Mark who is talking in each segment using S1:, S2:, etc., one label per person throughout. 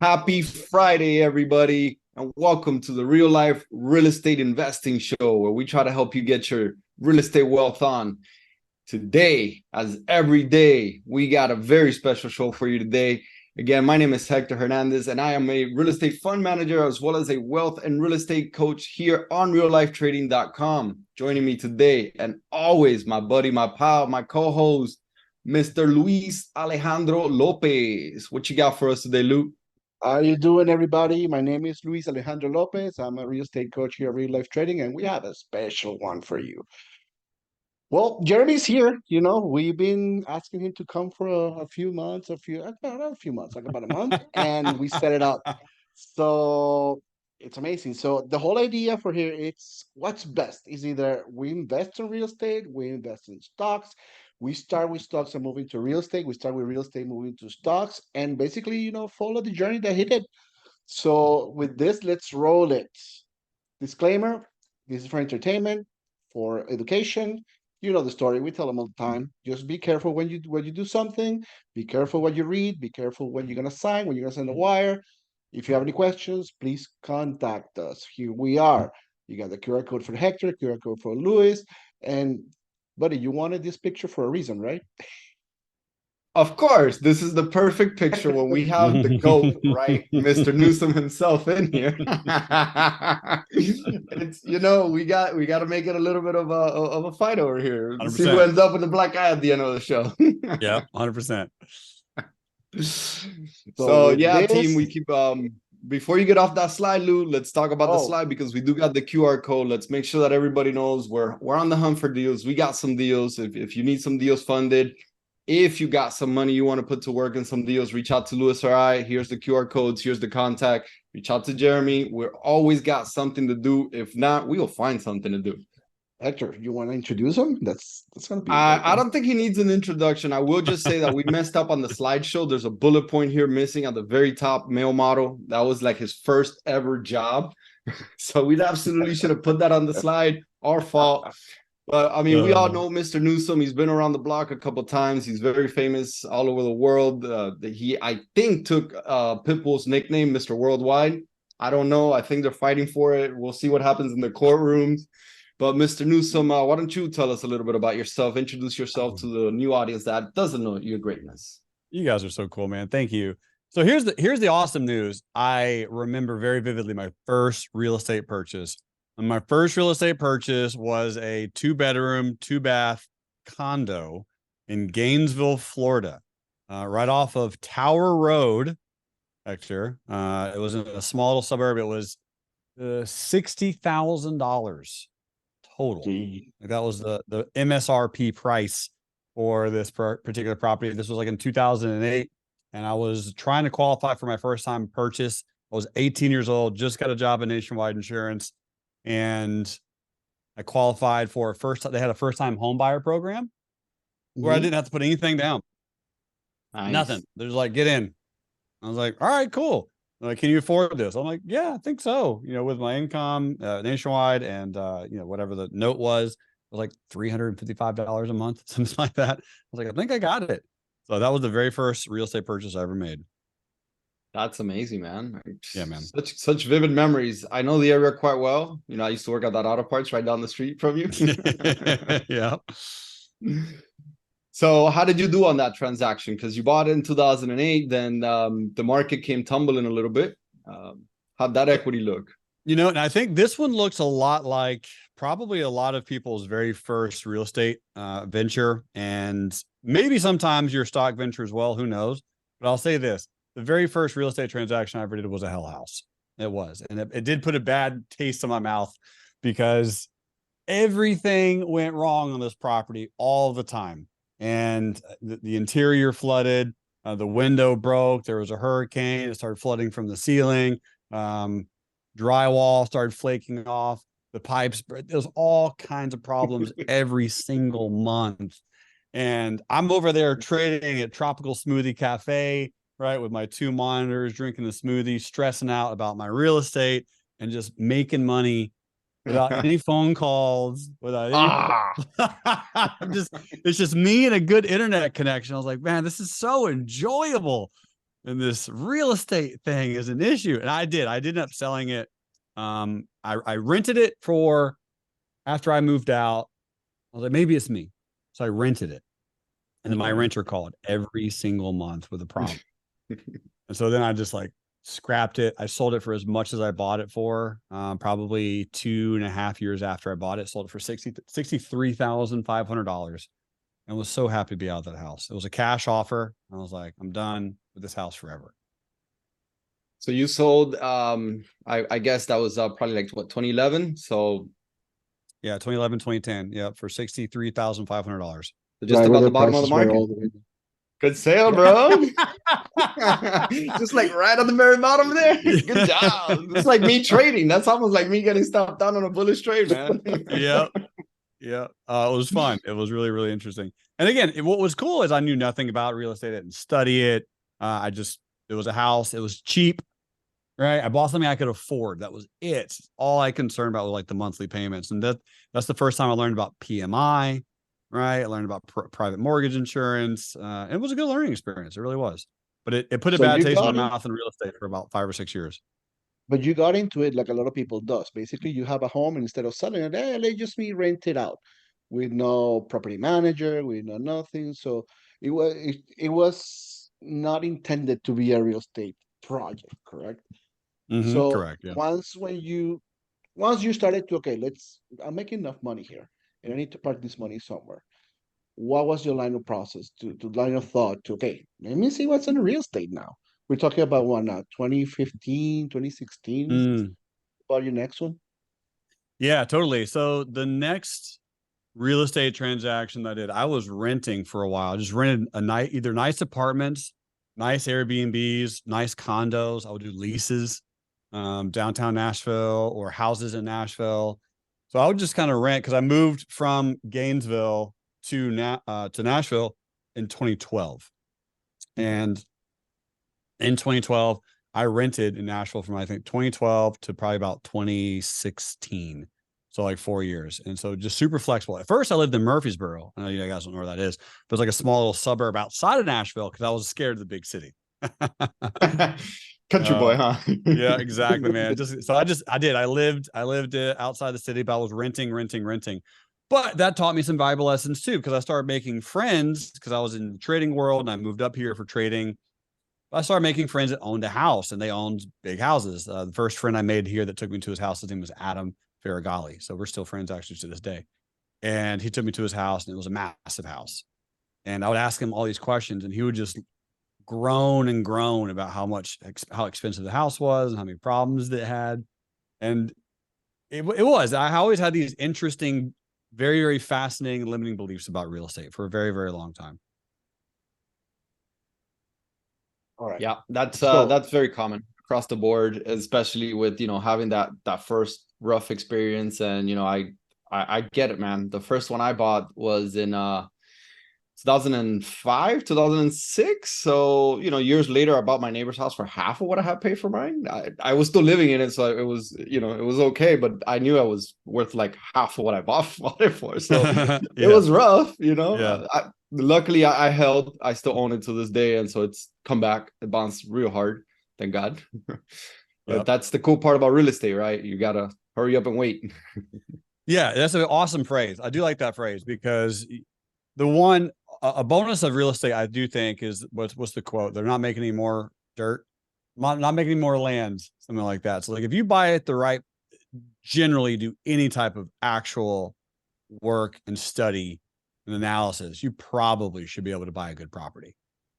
S1: Happy Friday, everybody, and welcome to the Real Life Real Estate Investing Show, where we try to help you get your real estate wealth on. Today, as every day, we got a very special show for you today. Again, my name is Hector Hernandez, and I am a real estate fund manager as well as a wealth and real estate coach here on reallifetrading.com. Joining me today, and always my buddy, my pal, my co-host, Mr. Luis Alejandro Lopez. What you got for us today, Luke?
S2: How you doing, everybody? My name is Luis Alejandro Lopez. I'm a real estate coach here at Real Life Trading, and we have a special one for you. Well, Jeremy's here. You know, we've been asking him to come for a few months, not a few months, like about a month, and we set it up. So it's amazing. So the whole idea for here, it's what's best is either we invest in real estate, we invest in stocks. We start with stocks and move into real estate. We start with real estate, moving to stocks, and basically, follow the journey that he did. So with this, let's roll it. Disclaimer: this is for entertainment, for education. You know the story. We tell them all the time. Just be careful when you do something. Be careful what you read. Be careful when you're gonna sign. When you're gonna send a wire. If you have any questions, please contact us. Here we are. You got the QR code for Hector, QR code for Luis, and buddy, you wanted this picture for a reason, right?
S1: Of course, this is the perfect picture when we have the GOAT, right? Mr. Newsome himself in here. It's we got to make it a little bit of a fight over here.
S3: 100%.
S1: See who ends up with the black eye at the end of the show.
S3: Yeah, 100%.
S1: So yeah, team, we keep before you get off that slide, Lou, let's talk about the slide because we do got the QR code. Let's make sure that everybody knows we're on the hunt for deals. We got some deals. If you need some deals funded, if you got some money you want to put to work in some deals, reach out to Luis or I. Here's the QR codes. Here's the contact. Reach out to Jeremy. We're always got something to do. If not, we'll find something to do.
S2: Hector, you want to introduce him? That's gonna be.
S1: I don't think he needs an introduction. I will just say that we messed up on the slideshow. There's a bullet point here missing at the very top. Male model. That was like his first ever job. So we absolutely should have put that on the slide. Our fault. But I mean, we all know Mr. Newsome. He's been around the block a couple of times. He's very famous all over the world. I think, took Pitfalls' nickname, Mr. Worldwide. I don't know. I think they're fighting for it. We'll see what happens in the courtrooms. But Mr. Newsome, why don't you tell us a little bit about yourself? Introduce yourself to the new audience that doesn't know your greatness.
S3: You guys are so cool, man. Thank you. So here's the awesome news. I remember very vividly my first real estate purchase. And my first real estate purchase was a 2-bedroom, 2-bath condo in Gainesville, Florida, right off of Tower Road. Hector, it was in a small little suburb. It was $60,000 total. Like that was the MSRP price for this particular property. This was like in 2008, and I was trying to qualify for my first time purchase. I was 18 years old, just got a job in Nationwide Insurance. And I qualified for they had a first-time home buyer program where I didn't have to put anything down.
S1: Nice.
S3: Nothing. They're just like, get in. I was like, all right, cool. They're like, can you afford this? I'm like, yeah, I think so. With my income, Nationwide, and whatever the note was like $355 a month, something like that. I was like, I think I got it. So that was the very first real estate purchase I ever made.
S1: That's amazing, man.
S3: Yeah, man.
S1: Such vivid memories. I know the area quite well. I used to work at that auto parts right down the street from you.
S3: Yeah.
S1: So how did you do on that transaction? Because you bought it in 2008, then the market came tumbling a little bit. How'd that equity look?
S3: And I think this one looks a lot like probably a lot of people's very first real estate venture, and maybe sometimes your stock venture as well. Who knows? But I'll say this. The very first real estate transaction I ever did was a hell house. It was. And it did put a bad taste in my mouth because everything went wrong on this property all the time. And the interior flooded, the window broke, there was a hurricane, it started flooding from the ceiling, drywall started flaking off, the pipes, there's all kinds of problems every single month. And I'm over there trading at Tropical Smoothie Cafe, right, with my 2 monitors, drinking the smoothie, stressing out about my real estate, and just making money without any phone calls, without any it's just me and a good internet connection. I was like, man, this is so enjoyable. and this real estate thing is an issue. And I did end up selling it. I rented it for after I moved out. I was like, maybe it's me. So I rented it. And then my renter called every single month with a problem. And so then I just like scrapped it. I sold it for as much as I bought it for, probably 2.5 years after I bought it, sold it for $63,500 and was so happy to be out of that house. It was a cash offer. I was like, I'm done with this house forever.
S1: So you sold, I guess that was probably like what, 2011? So
S3: yeah, 2011, 2010. Yeah, for $63,500.
S1: Just about the bottom of the market. Good sale, bro. Just like right on the very bottom there. Good job. It's like me trading. That's almost like me getting stopped down on a bullish trade, man.
S3: Yeah. Yeah. It was fun. It was really, really interesting. And again, what was cool is I knew nothing about real estate. I didn't study it. It was a house. It was cheap, right? I bought something I could afford. That was it. All I concerned about was like the monthly payments. And that's the first time I learned about PMI, right? I learned about private mortgage insurance. It was a good learning experience. It really was. But it put a bad taste in my mouth in real estate for about 5 or 6 years.
S2: But you got into it like a lot of people does. Basically, you have a home and instead of selling it, hey, let just me rent it out with no property manager, with no nothing. So it was not intended to be a real estate project, correct? So
S3: correct. Yeah.
S2: once you started to, okay, I'm making enough money here and I need to park this money somewhere. What was your line of process to line of thought to, okay, let me see what's in real estate now. We're talking about what now, 2015, 2016? About your next one?
S3: Yeah, totally. So the next real estate transaction that I did, I was renting for a while. I just rented either nice apartments, nice Airbnbs, nice condos. I would do leases, downtown Nashville or houses in Nashville. So I would just kind of rent because I moved from Gainesville to Nashville in 2012. And in 2012, I rented in Nashville from I think 2012 to probably about 2016. So like 4 years. And so just super flexible. At first I lived in Murfreesboro. I know you guys don't know where that is, but it's like a small little suburb outside of Nashville because I was scared of the big city.
S1: Country boy, huh?
S3: Yeah, exactly, man. I lived outside the city, but I was renting. But that taught me some valuable lessons too, because I started making friends because I was in the trading world and I moved up here for trading. I started making friends that owned a house and they owned big houses. The first friend I made here that took me to his house, his name was Adam Faragali. So we're still friends actually to this day. And he took me to his house and it was a massive house. And I would ask him all these questions and he would just groan about how expensive the house was and how many problems it had. And I always had these interesting, very, very fascinating limiting beliefs about real estate for a very, very long time.
S2: All right.
S1: Yeah, that's very common across the board, especially with, having that first rough experience. And, I get it, man. The first one I bought was in 2005, 2006. So, years later, I bought my neighbor's house for half of what I had paid for mine. I was still living in it. So it was, it was okay. But I knew I was worth like half of what I bought it for. So it was rough,
S3: Yeah.
S1: Luckily I held. I still own it to this day. And so it's come back. It bounced real hard. Thank God. But that's the cool part about real estate, right? You got to hurry up and wait.
S3: Yeah, that's an awesome phrase. I do like that phrase because a bonus of real estate, I do think, is what's the quote? They're not making any more dirt, not making any more land, something like that. So like if you buy it the right, generally do any type of actual work and study and analysis, you probably should be able to buy a good property.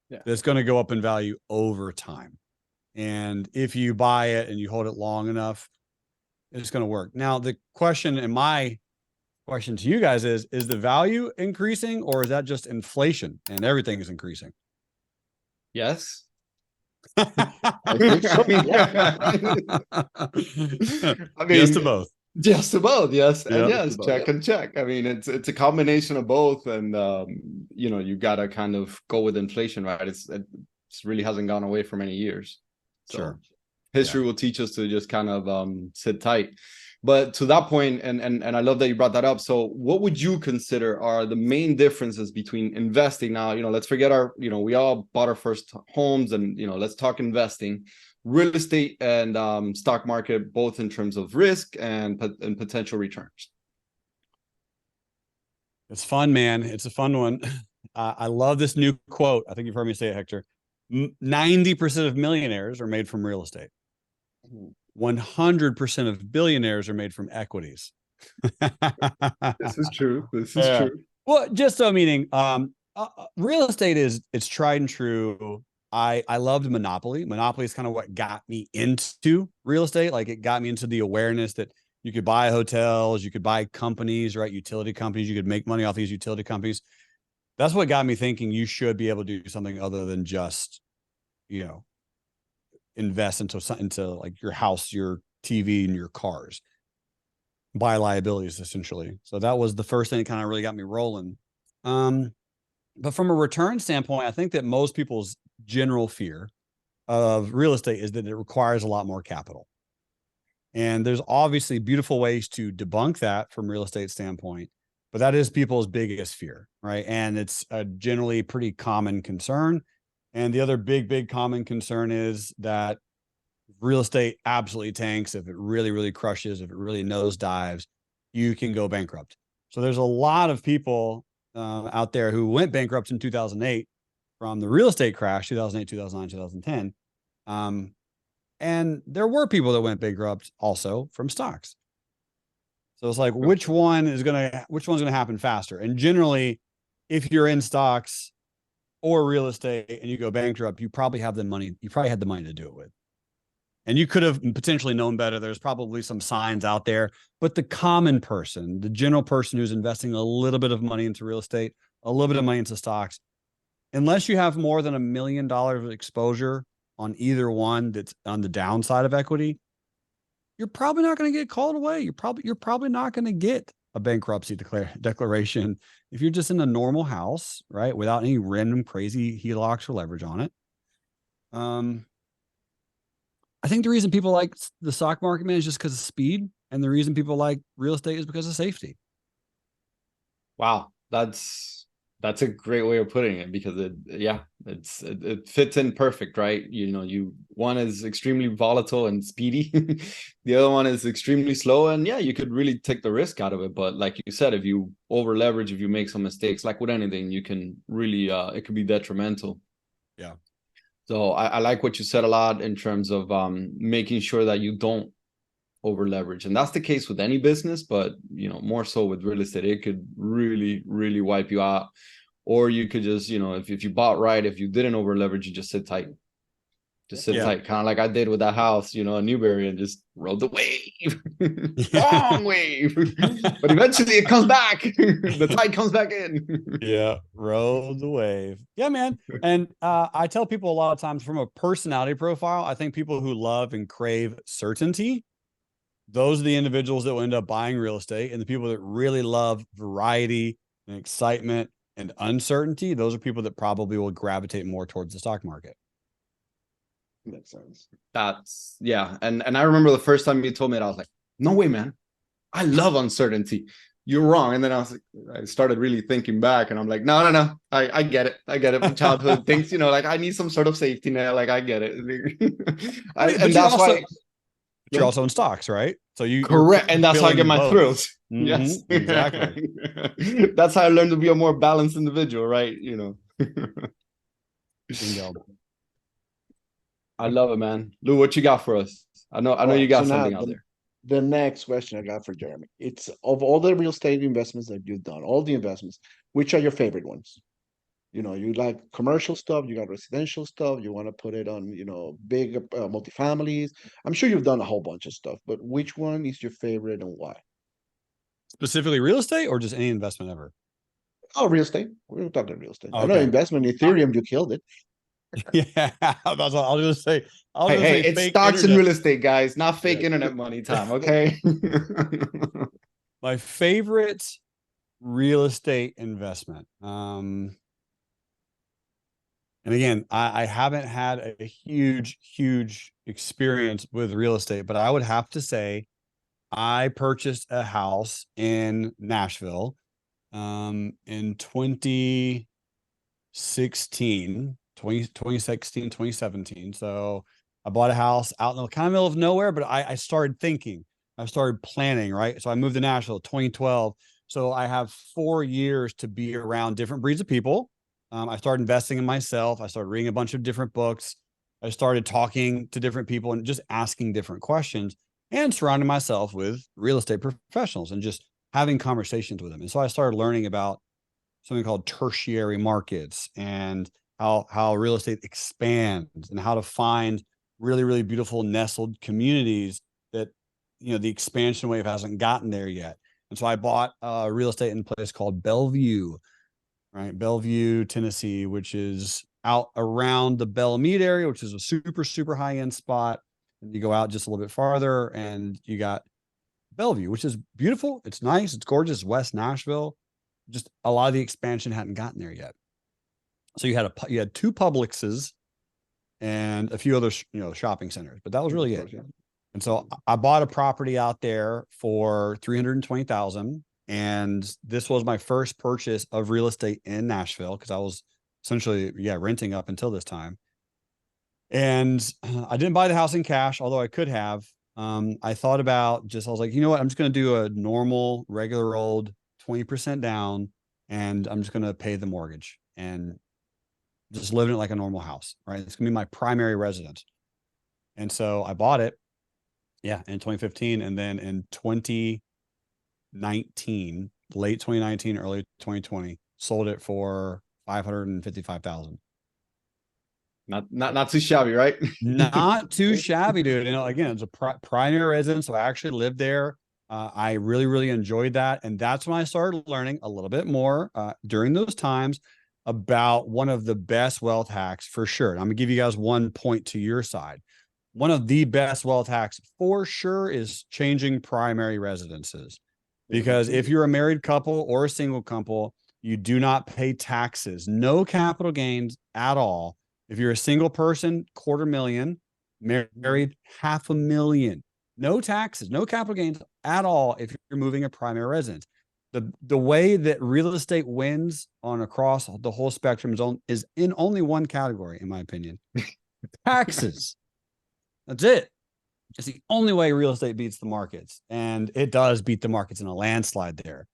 S1: Yeah.
S3: That's going to go up in value over time. And if you buy it and you hold it long enough, it's going to work. Now, the question in my question to you guys is the value increasing or is that just inflation and everything is increasing?
S1: Yes.
S2: I think so. Yeah.
S1: I mean,
S3: yes to both.
S1: Yes to both. Yes.
S3: Yep.
S1: And yes, check and check. I mean, it's a combination of both. And, you got to kind of go with inflation, right? It really hasn't gone away for many years. So
S3: Sure.
S1: history will teach us to just kind of sit tight. But to that point, and I love that you brought that up. So what would you consider are the main differences between investing now? Let's forget we all bought our first homes, and let's talk investing, real estate and stock market, both in terms of risk and potential returns.
S3: It's fun, man. It's a fun one. I love this new quote. I think you've heard me say it, Hector. 90% of millionaires are made from real estate. 100% of billionaires are made from equities.
S1: This is true. This is true.
S3: Well, just so meaning, real estate it's tried and true. I loved Monopoly. Monopoly is kind of what got me into real estate. Like, it got me into the awareness that you could buy hotels, you could buy companies, right? Utility companies, you could make money off these utility companies. That's what got me thinking you should be able to do something other than just, invest into like your house, your TV, and your cars. Buy liabilities, essentially. So that was the first thing that kind of really got me rolling. But from a return standpoint, I think that most people's general fear of real estate is that it requires a lot more capital. And there's obviously beautiful ways to debunk that from real estate standpoint, but that is people's biggest fear, right? And it's a generally pretty common concern. And the other big common concern is that real estate absolutely tanks. If it really, really crushes, if it really nosedives, you can go bankrupt. So there's a lot of people out there who went bankrupt in 2008 from the real estate crash, 2008, 2009, 2010. And there were people that went bankrupt also from stocks. So it's like, which one's going to happen faster? And generally, if you're in stocks or real estate and you go bankrupt, you probably have the money. You probably had the money to do it with. And you could have potentially known better. There's probably some signs out there, but the common person, the general person who's investing a little bit of money into real estate, a little bit of money into stocks, unless you have more than $1 million of exposure on either one that's on the downside of equity, you're probably not going to get called away. You're probably not going to get a bankruptcy declaration if you're just in a normal house, right? Without any random crazy HELOCs or leverage on it. I think the reason people like the stock market, man, is just because of speed. And the reason people like real estate is because of safety.
S1: Wow. That's a great way of putting it, because it fits in perfect, right? One is extremely volatile and speedy. The other one is extremely slow, and you could really take the risk out of it. But like you said, if you over leverage, if you make some mistakes, like with anything, you can really it could be detrimental.
S3: Yeah.
S1: So I like what you said a lot in terms of making sure that you don't over leverage. And that's the case with any business, but more so with real estate. It could really, really wipe you out. Or you could just, if you bought right, if you didn't over leverage, you just sit tight. Just sit tight, kind of like I did with that house, in Newberry, and just rode the wave. Long wave. But eventually it comes back. The tide comes back in.
S3: Yeah, rode the wave. Yeah, man. And I tell people a lot of times, from a personality profile, I think people who love and crave certainty, those are the individuals that will end up buying real estate. And the people that really love variety and excitement and uncertainty, those are people that probably will gravitate more towards the stock market.
S2: Makes sense.
S1: And I remember the first time you told me that, I was like, no way, man, I love uncertainty. You're wrong. And then I started really thinking back, and I'm like, no, I get it from childhood. Things, like, I need some sort of safety net. Like, I get it. And that's why
S3: you're also in stocks, right? So
S1: correct, and that's how I get my thrills.
S3: Mm-hmm,
S1: yes,
S3: exactly.
S1: That's how I learned to be a more balanced individual, right?
S3: Bingo.
S1: I love it, man. Lou, what you got for us? I know you got something out there.
S2: The next question I got for Jerremy, it's, of all the real estate investments that you've done, all the investments, which are your favorite ones? You like commercial stuff, you got residential stuff, you want to put it on, big multifamilies. I'm sure you've done a whole bunch of stuff, but which one is your favorite and why?
S3: Specifically real estate, or just any investment ever?
S2: Oh, real estate. We're talking real estate.
S3: Okay.
S2: I know investment in Ethereum, you killed it.
S3: Yeah, I'll just say.
S1: Hey, it's stocks and real estate, guys, not fake internet money time. Okay.
S3: My favorite real estate investment. And again, I haven't had a huge experience with real estate, but I would have to say I purchased a house in Nashville in 2017. So I bought a house out in the kind of middle of nowhere, but I started thinking, I started planning, right? So I moved to Nashville 2012. So I have 4 years to be around different breeds of people. I started investing in myself. I started reading a bunch of different books. I started talking to different people and just asking different questions and surrounding myself with real estate professionals and just having conversations with them. And so I started learning about something called tertiary markets and how real estate expands and how to find really, really beautiful nestled communities that, you know, the expansion wave hasn't gotten there yet. And so I bought real estate in a place called Bellevue, right? Bellevue, Tennessee, which is out around the Bellemeade area, which is a super, super high end spot. And you go out just a little bit farther and you got Bellevue, which is beautiful. It's nice. It's gorgeous. West Nashville. Just a lot of the expansion hadn't gotten there yet. So you had 2 Publixes and a few other, shopping centers, but that was really it. And so I bought a property out there for $320,000. And this was my first purchase of real estate in Nashville because I was essentially, renting up until this time. And I didn't buy the house in cash, although I could have. I thought about I was like, you know what? I'm just going to do a normal, regular old 20% down, and I'm just going to pay the mortgage and just live in it like a normal house, right? It's going to be my primary residence. And so I bought it, in 2015. And then in 2019, late 2019, early 2020, sold it for $555,000.
S1: Not too shabby, right?
S3: Not too shabby, dude. Again, it's a primary residence, so I actually lived there. I really, really enjoyed that, and that's when I started learning a little bit more during those times about one of the best wealth hacks for sure. And I'm gonna give you guys one point to your side. One of the best wealth hacks for sure is changing primary residences, because if you're a married couple or a single couple, you do not pay taxes, no capital gains at all. If you're a single person, $250,000, married, $500,000, no taxes, no capital gains at all if you're moving a primary residence. The way that real estate wins across the whole spectrum is in only one category, in my opinion: taxes. That's it. It's the only way real estate beats the markets, and it does beat the markets in a landslide there,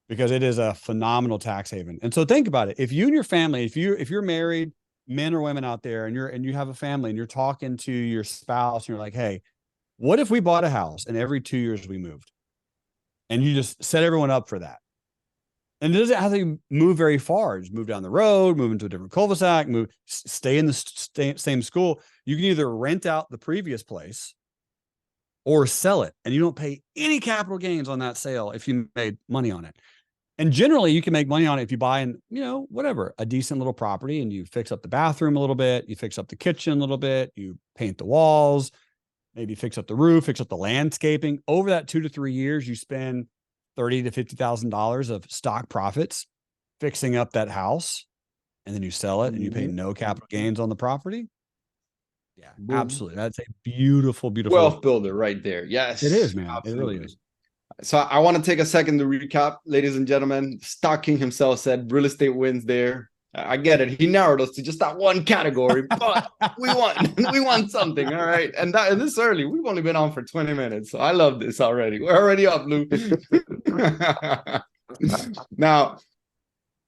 S3: because it is a phenomenal tax haven. And so think about it: if you and your family, if you're married, men or women out there, and you have a family, and you're talking to your spouse, and you're like, hey, what if we bought a house and every 2 years we moved? And you just set everyone up for that. And it doesn't have to move very far. Just move down the road, move into a different cul-de-sac, stay in the same school. You can either rent out the previous place or sell it, and you don't pay any capital gains on that sale if you made money on it. And generally you can make money on it if you buy a decent little property, and you fix up the bathroom a little bit, you fix up the kitchen a little bit, you paint the walls, maybe fix up the roof, fix up the landscaping. Over that 2 to 3 years, you spend $30,000 to $50,000 of stock profits fixing up that house, and then you sell it and you pay no capital gains on the property. Yeah, absolutely. That's a beautiful, beautiful
S1: wealth builder right there. Yes,
S3: it is, man.
S1: Absolutely.
S3: It really is.
S1: So I want to take a second to recap, ladies and gentlemen. Stock King himself said real estate wins there. I get it. He narrowed us to just that one category, but we want something. All right. And this early, we've only been on for 20 minutes. So I love this already. We're already up, Lou. Now,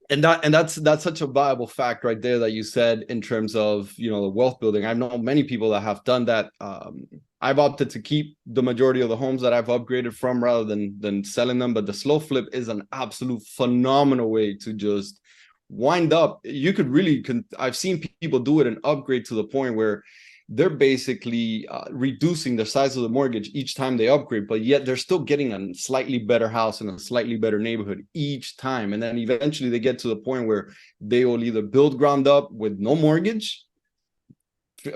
S1: and that's such a viable fact right there that you said in terms of, the wealth building. I know many people that have done that. I've opted to keep the majority of the homes that I've upgraded from rather than selling them. But the slow flip is an absolute phenomenal way to just wind up. You could really, I've seen people do it and upgrade to the point where they're basically reducing the size of the mortgage each time they upgrade, but yet they're still getting a slightly better house in a slightly better neighborhood each time. And then eventually they get to the point where they will either build ground up with no mortgage,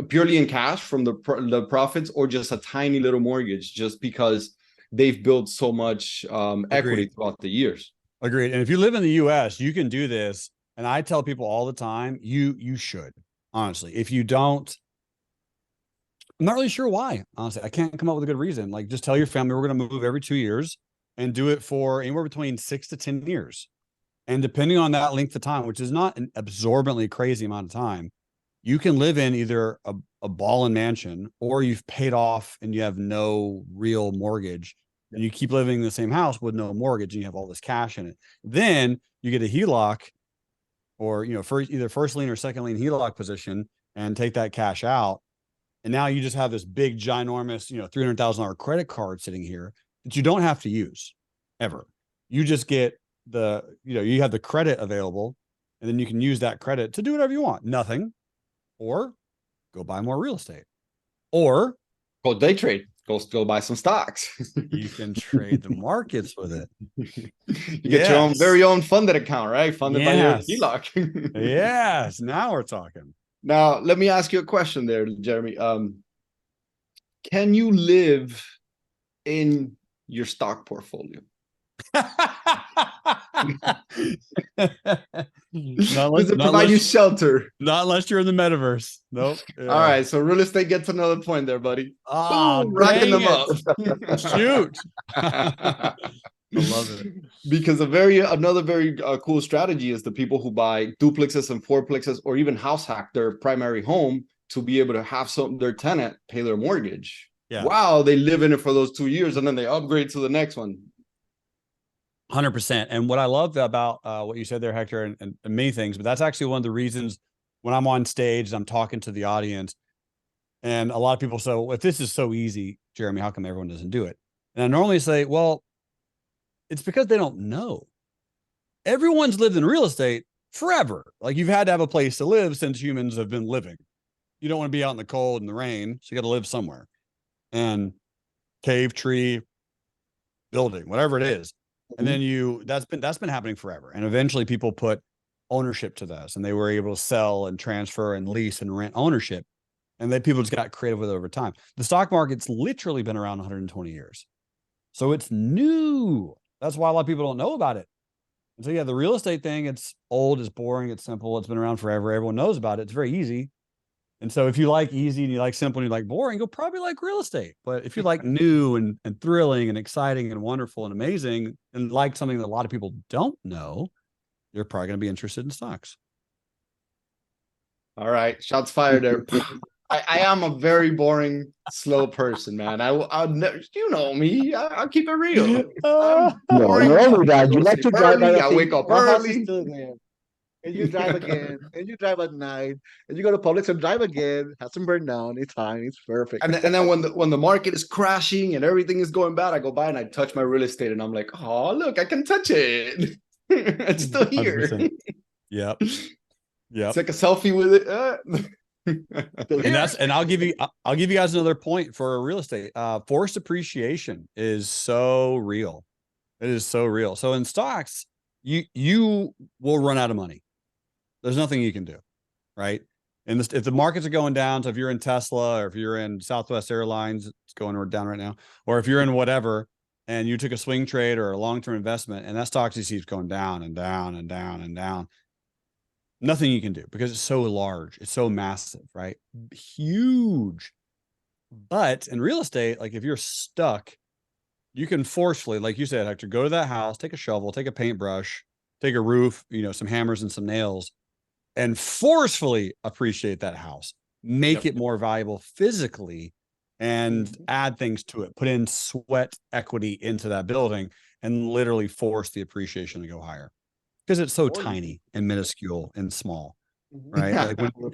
S1: purely in cash from the profits, or just a tiny little mortgage just because they've built so much equity throughout the years.
S3: Agreed. And if you live in the US, you can do this. And I tell people all the time, you should, honestly. If you don't, I'm not really sure why, honestly. I can't come up with a good reason. Like, just tell your family we're going to move every 2 years and do it for anywhere between 6 to 10 years. And depending on that length of time, which is not an absorbently crazy amount of time, you can live in either a ballin' mansion, or you've paid off and you have no real mortgage, and you keep living in the same house with no mortgage, and you have all this cash in it. Then you get a HELOC, or either first lien or second lien HELOC position, and take that cash out. And now you just have this big, ginormous, $300,000 credit card sitting here that you don't have to use ever. You just get you have the credit available, and then you can use that credit to do whatever you want. Nothing. Or go buy more real estate, or
S1: go day trade, go buy some stocks.
S3: You can trade the markets with it.
S1: You get your own very own funded account, right? Funded by your HELOC.
S3: Yes. Now we're talking.
S1: Now, let me ask you a question there, Jeremy. Can you live in your stock portfolio? Does it provide you shelter?
S3: Not unless you're in the metaverse. Nope.
S1: Yeah. All right, so real estate gets another point there, buddy.
S3: Oh,
S1: racking them up.
S3: Shoot. I love it.
S1: Because another very cool strategy is the people who buy duplexes and fourplexes, or even house hack their primary home to be able to have their tenant pay their mortgage. Yeah. Wow, they live in it for those 2 years and then they upgrade to the next one.
S3: 100%. And what I love about what you said there, Hector, and many things, but that's actually one of the reasons when I'm on stage and I'm talking to the audience, and a lot of people say, well, if this is so easy, Jeremy, how come everyone doesn't do it? And I normally say, well, it's because they don't know. Everyone's lived in real estate forever. Like, you've had to have a place to live since humans have been living. You don't want to be out in the cold and the rain, so you got to live somewhere. And cave, tree, building, whatever it is. And then that's been happening forever. And eventually people put ownership to this, and they were able to sell and transfer and lease and rent ownership. And then people just got creative with it over time. The stock market's literally been around 120 years. So it's new. That's why a lot of people don't know about it. And so, yeah, the real estate thing, it's old, it's boring, it's simple, it's been around forever. Everyone knows about it. It's very easy. And so if you like easy and you like simple and you like boring, you'll probably like real estate. But if you like new and thrilling and exciting and wonderful and amazing, and like something that a lot of people don't know, you're probably going to be interested in stocks.
S1: All right. Shots fired there. I am a very boring, slow person, man. I'll never, you know me. I'll keep it real.
S2: Boring. No, that you like to drive.
S1: I wake up early.
S2: And you drive again, and you drive at night, and you go to Publix and drive again. Hasn't burned down. It's fine. It's perfect.
S1: And then when the market is crashing and everything is going bad, I go by and I touch my real estate, and I'm like, oh, look, I can touch it. It's still here.
S3: 100%. Yep.
S1: It's like a selfie with it.
S3: And I'll give you guys another point for real estate. Forced appreciation is so real. It is so real. So in stocks, you will run out of money. There's nothing you can do, right? And if the markets are going down, so if you're in Tesla, or if you're in Southwest Airlines, it's going down right now, or if you're in whatever, and you took a swing trade or a long-term investment, and that stock just keeps going down and down and down and down, nothing you can do, because it's so large, it's so massive, right? Huge. But in real estate, like, if you're stuck, you can forcefully, like you said, Hector, go to that house, take a shovel, take a paintbrush, take a roof, some hammers and some nails, and forcefully appreciate that house, make it more valuable physically, and add things to it, put in sweat equity into that building, and literally force the appreciation to go higher, because it's so tiny and minuscule and small. Right. Like
S2: all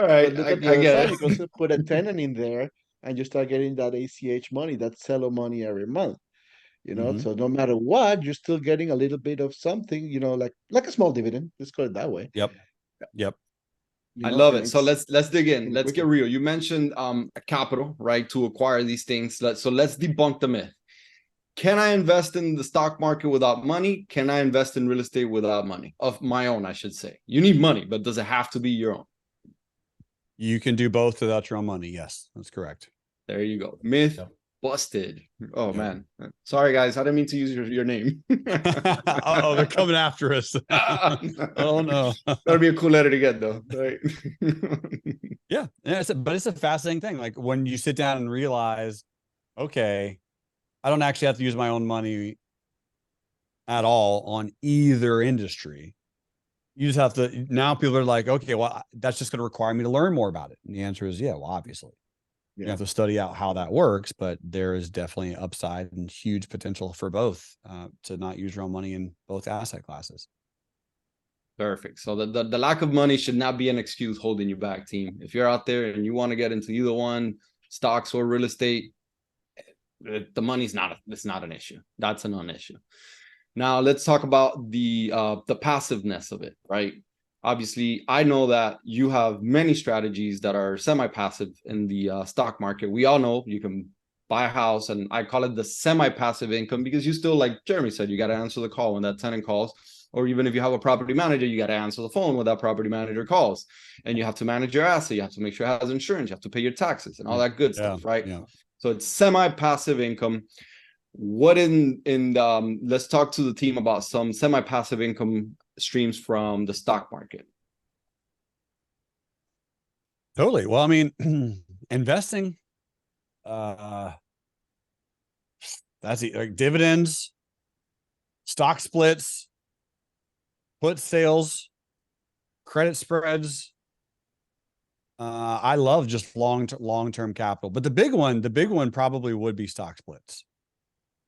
S2: right. I get it. Because you put a tenant in there and you start getting that ACH money, that cello money every month. So no matter what, you're still getting a little bit of something, like a small dividend. Let's call it that way.
S3: Yep.
S1: I love it. So let's dig in. Let's get real. You mentioned capital, right, to acquire these things. So let's debunk the myth. Can I invest in the stock market without money? Can I invest in real estate without money? Of my own, I should say. You need money, but does it have to be your own?
S3: You can do both without your own money. Yes, that's correct.
S1: There you go. Myth Busted. Oh man. Sorry guys, I didn't mean to use your name.
S3: Oh, they're coming after us. Oh no.
S1: That'd be a cool letter to get though, right?
S3: Yeah. But it's a fascinating thing. Like when you sit down and realize, okay, I don't actually have to use my own money at all on either industry. You just have to, now people are like, okay, well, that's just going to require me to learn more about it. And the answer is, yeah, well, obviously. You have to study out how that works, but there is definitely upside and huge potential for both to not use your own money in both asset classes.
S1: Perfect. So the lack of money should not be an excuse holding you back, team. If you're out there and you want to get into either one, stocks or real estate, the money's it's not an issue. That's a non-issue. Now let's talk about the passiveness of it, right? Obviously, I know that you have many strategies that are semi-passive in the stock market. We all know you can buy a house, and I call it the semi-passive income because you still, like Jeremy said, you got to answer the call when that tenant calls. Or even if you have a property manager, you got to answer the phone when that property manager calls. And you have to manage your asset. You have to make sure it has insurance. You have to pay your taxes and all that good stuff, right? Yeah. So it's semi-passive income. What let's talk to the team about some semi-passive income streams from the stock market.
S3: Totally. Well, I mean, investing, that's like dividends, stock splits, put sales, credit spreads. I love just long-term capital, but the big one probably would be stock splits,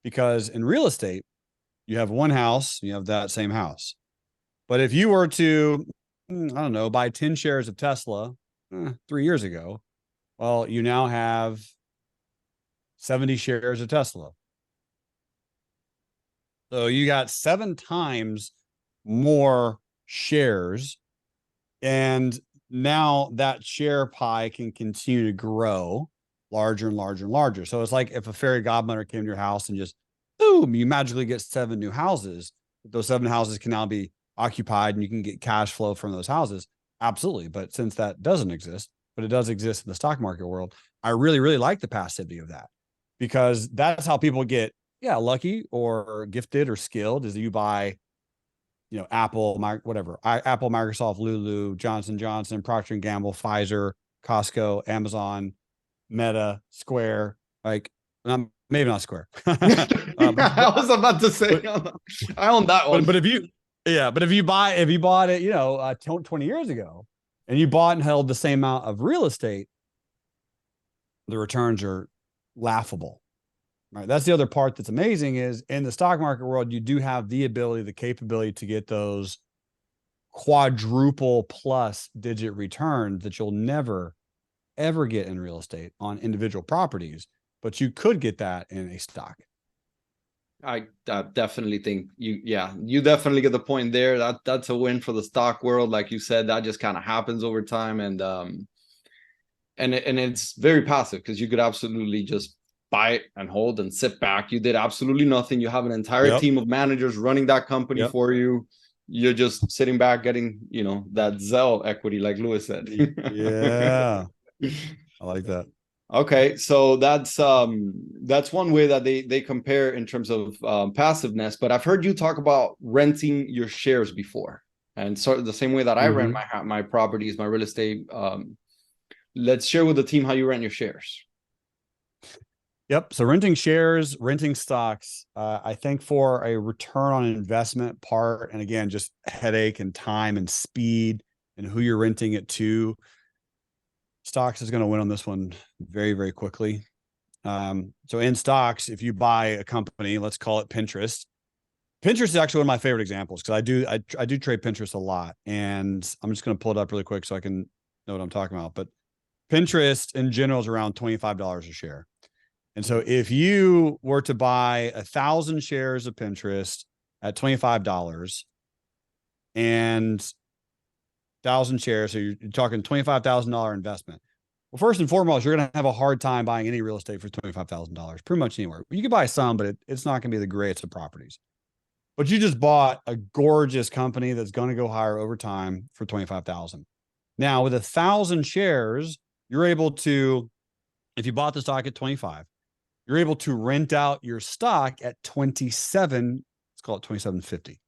S3: because in real estate, you have one house, you have that same house. But if you were to, I don't know, buy 10 shares of Tesla 3 years ago, well, you now have 70 shares of Tesla. So you got 7 times more shares. And now that share pie can continue to grow larger and larger and larger. So it's like if a fairy godmother came to your house and just, boom, you magically get 7 new houses. Those 7 houses can now be occupied and you can get cash flow from those houses. Absolutely. But since that doesn't exist, but it does exist in the stock market world, I really, really like the passivity of that, because that's how people get, lucky or gifted or skilled, is that you buy, Apple, Apple, Microsoft, Lulu, Johnson & Johnson, Procter & Gamble, Pfizer, Costco, Amazon, Meta, Square, maybe not Square.
S1: I was about to say, I own that one.
S3: But if you bought it, 20 years ago, and you bought and held the same amount of real estate, the returns are laughable. Right. That's the other part that's amazing, is in the stock market world, you do have the capability to get those quadruple plus digit returns that you'll never, ever get in real estate on individual properties, but you could get that in a stock.
S1: I definitely think you definitely get the point there. That's a win for the stock world. Like you said, that just kind of happens over time. And it's very passive, because you could absolutely just buy it and hold and sit back. You did absolutely nothing. You have an entire team of managers running that company for you. You're just sitting back getting, that Zell equity, like Lewis said.
S3: Yeah. I like that.
S1: Okay. So that's one way that they compare in terms of passiveness, but I've heard you talk about renting your shares before. And so the same way that I rent my properties, my real estate, let's share with the team how you rent your shares.
S3: Yep. So renting shares, renting stocks, I think for a return on investment part, and again, just headache and time and speed and who you're renting it to, stocks is going to win on this one very, very quickly. So in stocks, if you buy a company, let's call it Pinterest. Pinterest is actually one of my favorite examples, because I do trade Pinterest a lot, and I'm just going to pull it up really quick so I can know what I'm talking about. But Pinterest in general is around $25 a share. And so if you were to buy 1,000 shares of Pinterest at $25 and 1,000 shares, so you're talking $25,000 investment. Well, first and foremost, you're going to have a hard time buying any real estate for $25,000, pretty much anywhere. You can buy some, but it's not going to be the greatest of properties. But you just bought a gorgeous company that's going to go higher over time for $25,000. Now, with 1,000 shares, you're able to, if you bought the stock at 25, you're able to rent out your stock at 27, let's call it 27.50.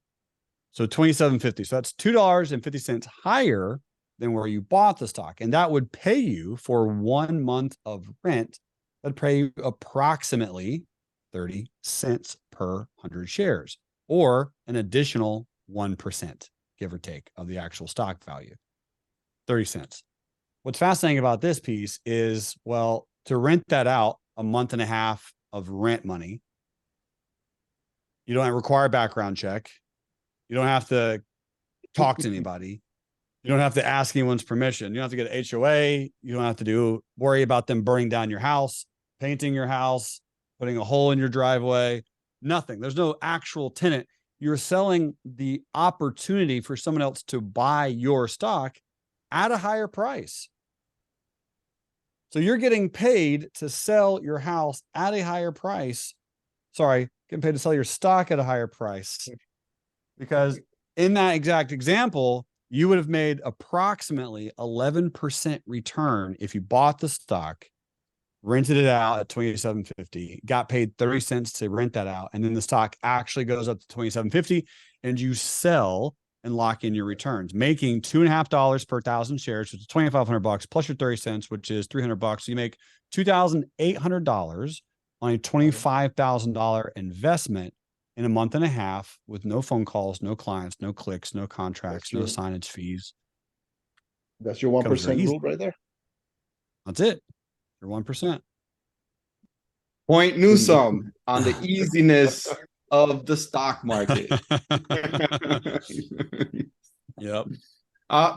S3: So 27.50. So that's $2.50 higher than where you bought the stock. And that would pay you for 1 month of rent. That'd pay you approximately 30 cents per 100 shares, or an additional 1%, give or take, of the actual stock value. 30 cents. What's fascinating about this piece is, well, to rent that out, a month and a half of rent money, you don't require a background check. You don't have to talk to anybody. You don't have to ask anyone's permission. You don't have to get an HOA. You don't have to worry about them burning down your house, painting your house, putting a hole in your driveway. Nothing. There's no actual tenant. You're selling the opportunity for someone else to buy your stock at a higher price. So you're getting paid to sell your house at a higher price. Sorry, getting paid to sell your stock at a higher price. Because in that exact example, you would have made approximately 11% return if you bought the stock, rented it out at $27.50, got paid 30 cents to rent that out, and then the stock actually goes up to $27.50, and you sell and lock in your returns, making $2.50 per 1,000 shares, which is $2,500 plus your 30 cents, which is $300. So you make $2,800 on a $25,000 investment in a month and a half with no phone calls, no clients, no clicks, no contracts, no signage fees.
S2: That's your 1% rule right there.
S3: That's it. Your 1%.
S1: Point Newsome on the easiness of the stock market.
S3: Yep.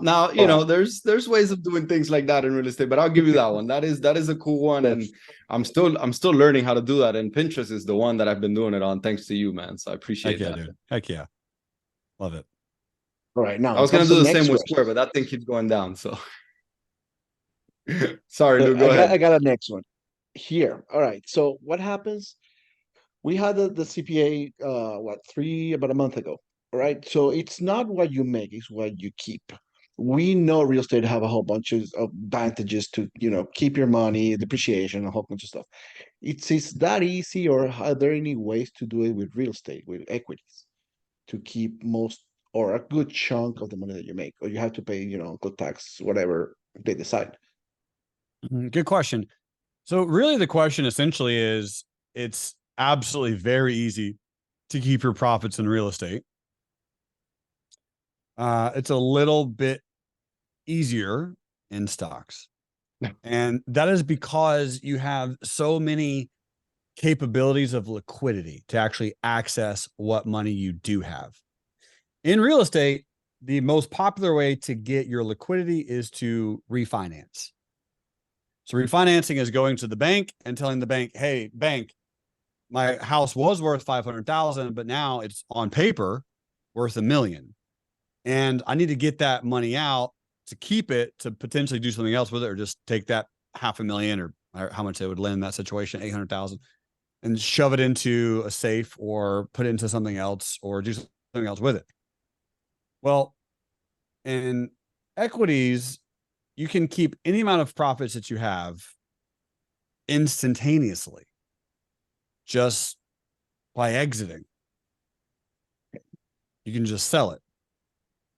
S1: Now, you know, there's ways of doing things like that in real estate, but I'll give you that one. That is a cool one, and I'm still learning how to do that. And Pinterest is the one that I've been doing it on, thanks to you, man. So I appreciate that.
S3: Dude. Heck yeah, love it.
S2: All right, now
S1: I was gonna do the same with Square, but that thing keeps going down. So sorry, Lou, go ahead.
S2: I got a next one here. All right, so what happens? We had the CPA about a month ago. All right, so it's not what you make, it's what you keep. We know real estate have a whole bunch of advantages to, you know, keep your money, depreciation, a whole bunch of stuff. Is that easy, or are there any ways to do it with real estate, with equities, to keep most or a good chunk of the money that you make, or you have to pay, you know, good tax, whatever they decide?
S3: Good question. So really the question essentially is, it's absolutely very easy to keep your profits in real estate. It's a little bit easier in stocks. And that is because you have so many capabilities of liquidity to actually access what money you do have. In real estate, the most popular way to get your liquidity is to refinance. So refinancing is going to the bank and telling the bank, hey, bank, my house was worth 500,000, but now it's on paper worth $1 million. And I need to get that money out to keep it, to potentially do something else with it, or just take that $500,000 or how much they would lend in that situation, 800,000, and shove it into a safe or put it into something else or do something else with it. Well, in equities, you can keep any amount of profits that you have instantaneously just by exiting. You can just sell it,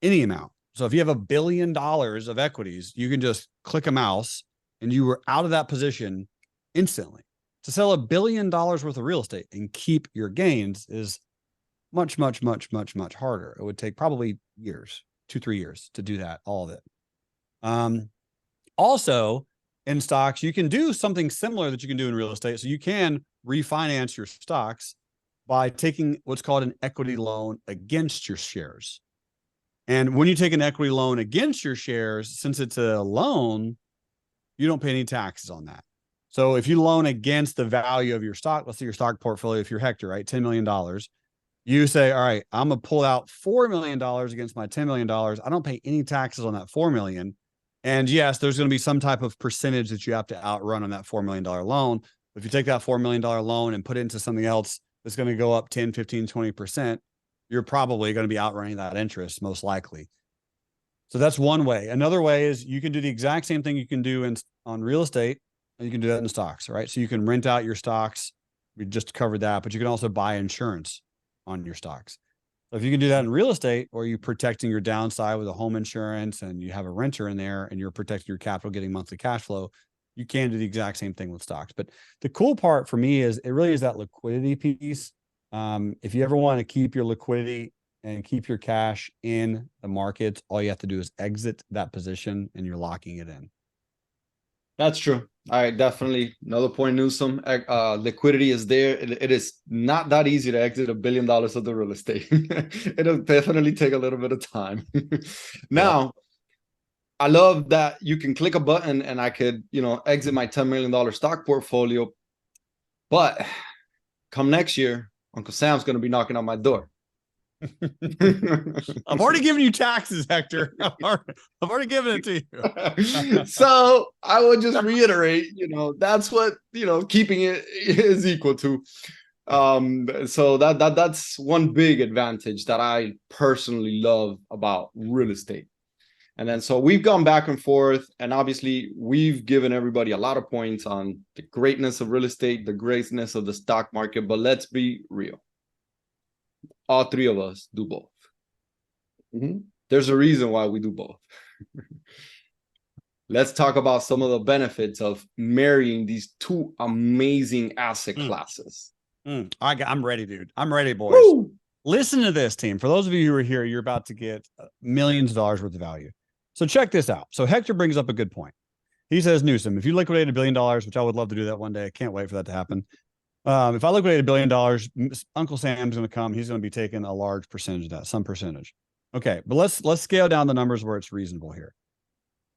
S3: any amount. So if you have $1 billion of equities, you can just click a mouse and you were out of that position instantly. To sell $1 billion worth of real estate and keep your gains is much, much, much, much, much harder. It would take probably years, 2-3 years to do that, all of it. Also, in stocks, you can do something similar that you can do in real estate. So you can refinance your stocks by taking what's called an equity loan against your shares. And when you take an equity loan against your shares, since it's a loan, you don't pay any taxes on that. So if you loan against the value of your stock, let's say your stock portfolio, if you're Hector, right, $10 million, you say, all right, I'm going to pull out $4 million against my $10 million. I don't pay any taxes on that $4 million. And yes, there's going to be some type of percentage that you have to outrun on that $4 million loan. If you take that $4 million loan and put it into something else that's going to go up 10, 15, 20%, you're probably going to be outrunning that interest, most likely. So that's one way. Another way is you can do the exact same thing you can do on real estate and you can do that in stocks, right? So you can rent out your stocks. We just covered that, but you can also buy insurance on your stocks. So if you can do that in real estate, or you're protecting your downside with a home insurance and you have a renter in there and you're protecting your capital, getting monthly cash flow, you can do the exact same thing with stocks. But the cool part for me is it really is that liquidity piece. If you ever want to keep your liquidity and keep your cash in the market, all you have to do is exit that position and you're locking it in.
S1: That's true. I definitely, another point, Newsome, liquidity is there. It is not that easy to exit $1 billion of the real estate. It'll definitely take a little bit of time. Now, I love that you can click a button and I could, exit my $10 million stock portfolio. But come next year, Uncle Sam's going to be knocking on my door.
S3: I've already given you taxes, Hector. I've already given it to
S1: you. So I would just reiterate, that's what, keeping it is equal to. So that's one big advantage that I personally love about real estate. And then, so we've gone back and forth, and obviously we've given everybody a lot of points on the greatness of real estate, the greatness of the stock market, but let's be real. All three of us do both. There's a reason why we do both. Let's talk about some of the benefits of marrying these two amazing asset classes.
S3: I'm ready, dude. I'm ready, boys.
S1: Woo!
S3: Listen to this, team. For those of you who are here, you're about to get millions of dollars worth of value. So check this out. So Hector brings up a good point. He says, Newsome, if you liquidate $1 billion, which I would love to do that one day, I can't wait for that to happen. If I liquidate $1 billion, Uncle Sam's going to come. He's going to be taking a large percentage of that, some percentage. Okay, but let's scale down the numbers where it's reasonable here.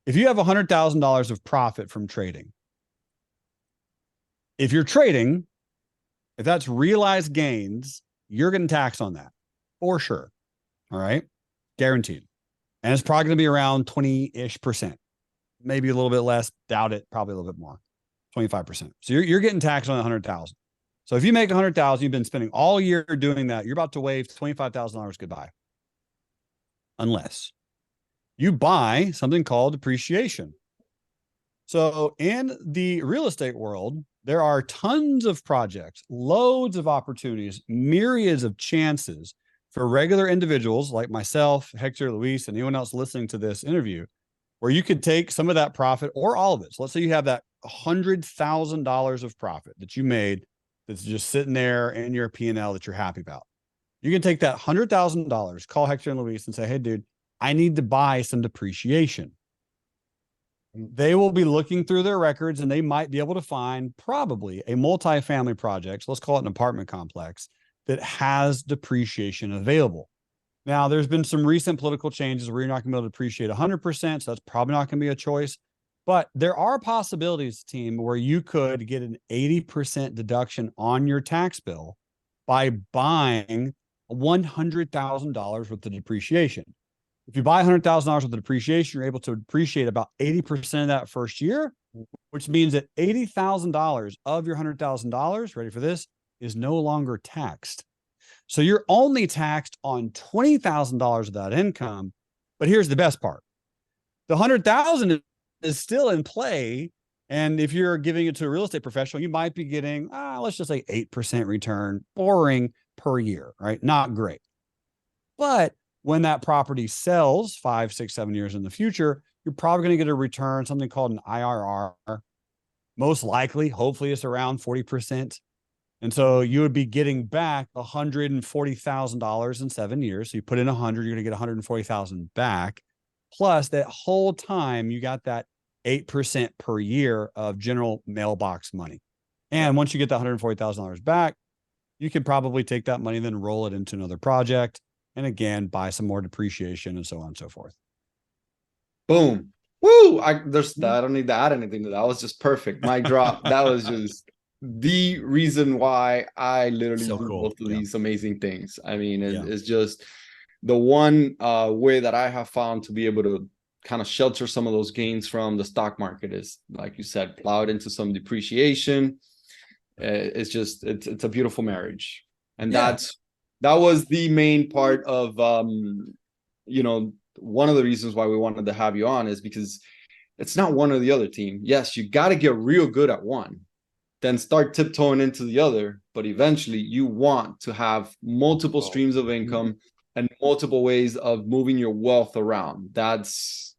S3: If you have $100,000 of profit from trading, if you're trading, if that's realized gains, you're getting taxed on that for sure. All right, guaranteed. And it's probably going to be around 20-ish%, maybe a little bit less. Doubt it. Probably a little bit more, 25%. So you're getting taxed on 100,000. So if you make 100,000, you've been spending all year doing that. You're about to wave $25,000 goodbye, unless you buy something called depreciation. So in the real estate world, there are tons of projects, loads of opportunities, myriads of chances for regular individuals like myself, Hector, Luis, and anyone else listening to this interview, where you could take some of that profit or all of it. So let's say you have that $100,000 of profit that you made that's just sitting there in your P&L that you're happy about. You can take that $100,000, call Hector and Luis and say, hey, dude, I need to buy some depreciation. They will be looking through their records and they might be able to find probably a multifamily project, so let's call it an apartment complex, that has depreciation available. Now, there's been some recent political changes where you're not going to be able to depreciate 100%, so that's probably not going to be a choice. But there are possibilities, team, where you could get an 80% deduction on your tax bill by buying $100,000 worth of depreciation. If you buy $100,000 worth of depreciation, you're able to depreciate about 80% of that first year, which means that $80,000 of your $100,000, ready for this, is no longer taxed. So you're only taxed on $20,000 of that income. But here's the best part. The $100,000 is still in play. And if you're giving it to a real estate professional, you might be getting, let's just say 8% return, boring, per year, right? Not great. But when that property sells 5, 6, 7 years in the future, you're probably going to get a return, something called an IRR. Most likely, hopefully it's around 40%. And so you would be getting back $140,000 in 7 years. So you put in 100, you're going to get 140,000 back. Plus that whole time you got that 8% per year of general mailbox money. And once you get that $140,000 back, you can probably take that money and then roll it into another project. And again, buy some more depreciation and so on and so forth.
S1: Boom. Woo! I don't need to add anything to that. That was just perfect. Mic drop. That was just the reason why I literally do both of these amazing things. I mean, it's just the one way that I have found to be able to kind of shelter some of those gains from the stock market is, like you said, plow it into some depreciation. It's a beautiful marriage. And that was the main part of, one of the reasons why we wanted to have you on is because It's not one or the other team. Yes, you got to get real good at one, then start tiptoeing into the other. But eventually you want to have multiple streams of income and multiple ways of moving your wealth around. That's,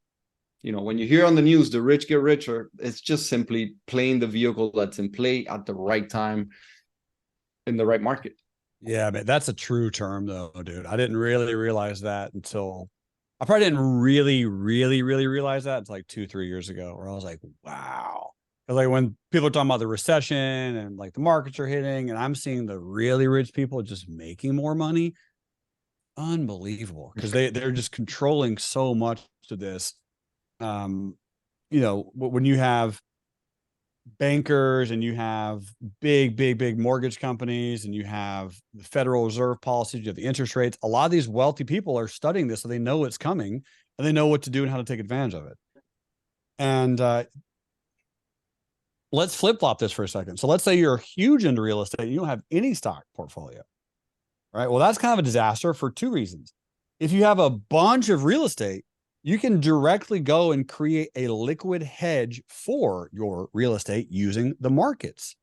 S1: you know, when you hear on the news, the rich get richer, it's just simply playing the vehicle that's in play at the right time in the right market.
S3: Yeah, man, that's a true term though, dude. I didn't really realize that until I probably didn't really realize that until like 2-3 years ago, where I was like, wow. Because like when people are talking about the recession and like the markets are hitting, and I'm seeing the really rich people just making more money, unbelievable. Because they're just controlling so much of this. You know, when you have bankers and you have big mortgage companies and you have the Federal Reserve policies, you have the interest rates, a lot of these wealthy people are studying this, so they know it's coming and they know what to do and how to take advantage of it. And let's flip-flop this for a second. So let's say you're huge into real estate and you don't have any stock portfolio, right? Well, that's kind of a disaster for two reasons. If you have a bunch of real estate, you can directly go and create a liquid hedge for your real estate using the markets.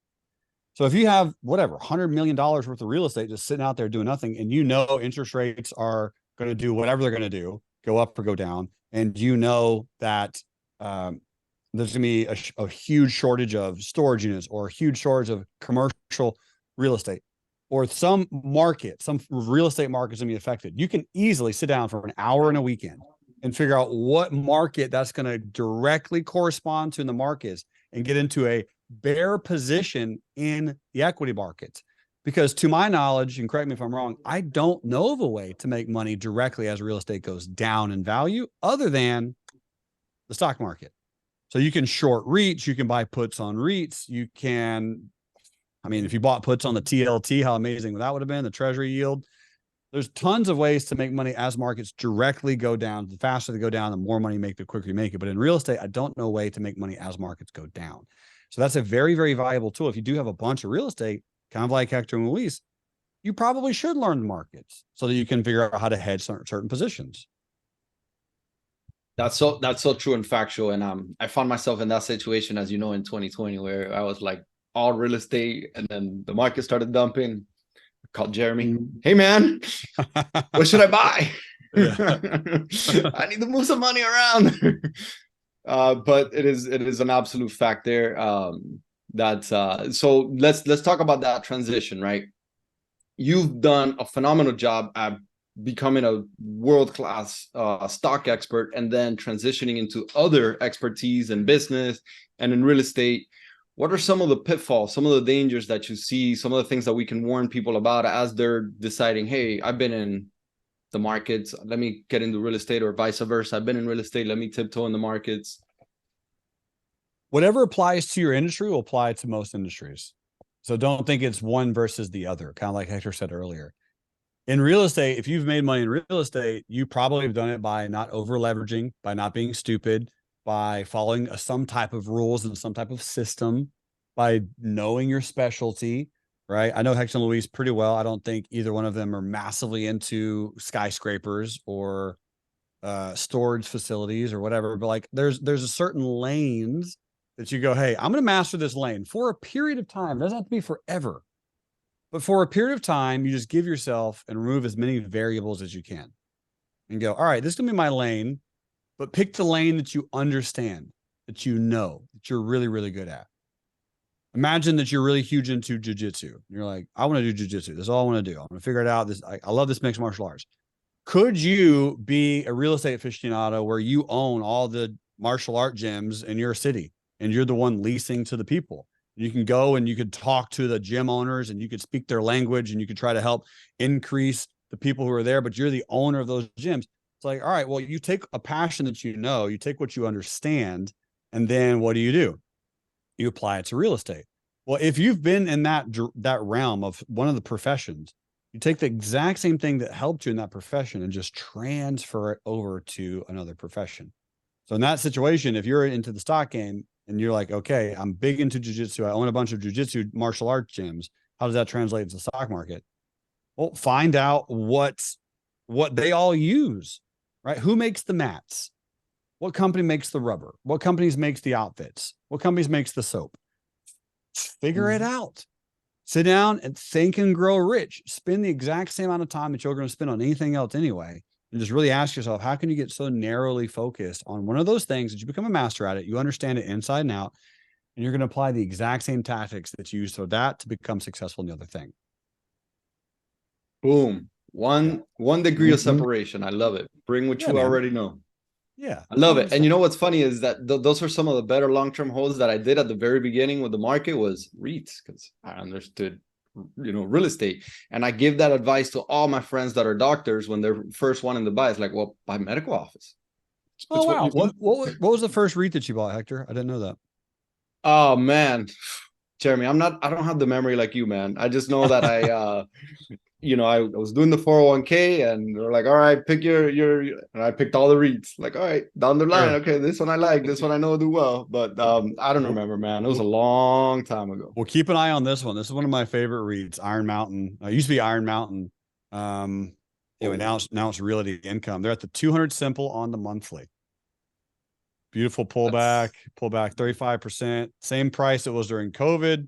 S3: So if you have whatever, $100 million worth of real estate just sitting out there doing nothing, and you know interest rates are going to do whatever they're going to do, go up or go down, and you know that there's going to be a huge shortage of storage units or a huge shortage of commercial real estate, or some real estate market is going to be affected, you can easily sit down for an hour in a weekend and figure out what market that's going to directly correspond to in the markets and get into a bear position in the equity markets. Because to my knowledge, and correct me if I'm wrong, I don't know of a way to make money directly as real estate goes down in value other than the stock market. So you can short REITs, you can buy puts on REITs, you can, I mean, if you bought puts on the TLT, how amazing that would have been, the treasury yield. There's tons of ways to make money as markets directly go down. The faster they go down, the more money you make, the quicker you make it. But in real estate, I don't know a way to make money as markets go down. So that's a very, very valuable tool. If you do have a bunch of real estate, kind of like Hector and Luis, you probably should learn the markets so that you can figure out how to hedge certain positions.
S1: That's so true and factual. And I found myself in that situation, as you know, in 2020, where I was like all real estate, and then the market started dumping. I called Jerremy. Hey man, what should I buy? I need to move some money around. But it is an absolute fact there. So let's talk about that transition, right? You've done a phenomenal job at becoming a world-class stock expert, and then transitioning into other expertise in business and in real estate. What are some of the pitfalls, some of the dangers that you see, some of the things that we can warn people about as they're deciding, hey, I've been in the markets, let me get into real estate, or vice versa, I've been in real estate, let me tiptoe in the markets?
S3: Whatever applies to your industry will apply to most industries. So don't think it's one versus the other, kind of like Hector said earlier. In real estate, if you've made money in real estate, you probably have done it by not over leveraging, by not being stupid, by following some type of rules and some type of system, by knowing your specialty, right? I know Hector and Luis pretty well. I don't think either one of them are massively into skyscrapers or storage facilities or whatever, but like there's a certain lanes that you go, hey, I'm going to master this lane for a period of time. It doesn't have to be forever. But for a period of time, you just give yourself and remove as many variables as you can and go, all right, this is going to be my lane, but pick the lane that you understand, that you know, that you're really, really good at. Imagine that you're really huge into jujitsu. You're like, I want to do jujitsu. This is all I want to do. I'm going to figure it out. I love this mixed martial arts. Could you be a real estate aficionado where you own all the martial art gyms in your city and you're the one leasing to the people? You can go and you could talk to the gym owners and you could speak their language and you could try to help increase the people who are there, but you're the owner of those gyms. It's like, all right, well, you take a passion that you know, you take what you understand, and then what do? You apply it to real estate. Well, if you've been in that realm of one of the professions, you take the exact same thing that helped you in that profession and just transfer it over to another profession. So in that situation, if you're into the stock game and you're like, okay, I'm big into jujitsu, I own a bunch of jujitsu martial arts gyms, how does that translate to the stock market? Well, find out what they all use, right? Who makes the mats? What company makes the rubber? What companies makes the outfits? What companies makes the soap? Figure it out. Sit down and think and grow rich. Spend the exact same amount of time that you're going to spend on anything else anyway. And just really ask yourself, how can you get so narrowly focused on one of those things that you become a master at it? You understand it inside and out, and you're going to apply the exact same tactics that you use for that to become successful in the other thing.
S1: Boom. One degree of separation. I love it. Bring what you already know.
S3: Yeah,
S1: I love it. And you know what's funny is that those are some of the better long-term holds that I did at the very beginning with the market was REITs, because I understood, real estate. And I give that advice to all my friends that are doctors when they're first wanting to buy. It's like, well, buy medical office.
S3: Oh, wow. What was the first REIT that you bought, Hector? I didn't know that.
S1: Oh, man. Jeremy, I don't have the memory like you, man. I just know that I was doing the 401k and they're like, all right, pick your, and I picked all the REITs. Like, all right, down the line. Okay, this one I like, this one I know do well. But I don't remember, man. It was a long time ago.
S3: Well, keep an eye on this one. This is one of my favorite REITs, Iron Mountain. It used to be Iron Mountain. Now it's Realty Income. They're at the 200 simple on the monthly. Beautiful pullback 35%. Same price it was during COVID,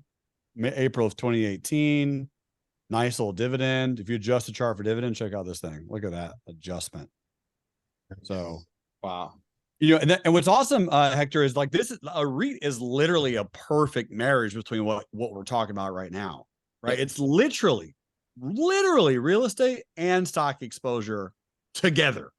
S3: April of 2018. Nice little dividend. If you adjust the chart for dividend, check out this thing. Look at that adjustment. So,
S1: wow.
S3: And what's awesome, Hector, is like a REIT is literally a perfect marriage between what we're talking about right now, right? It's literally real estate and stock exposure together.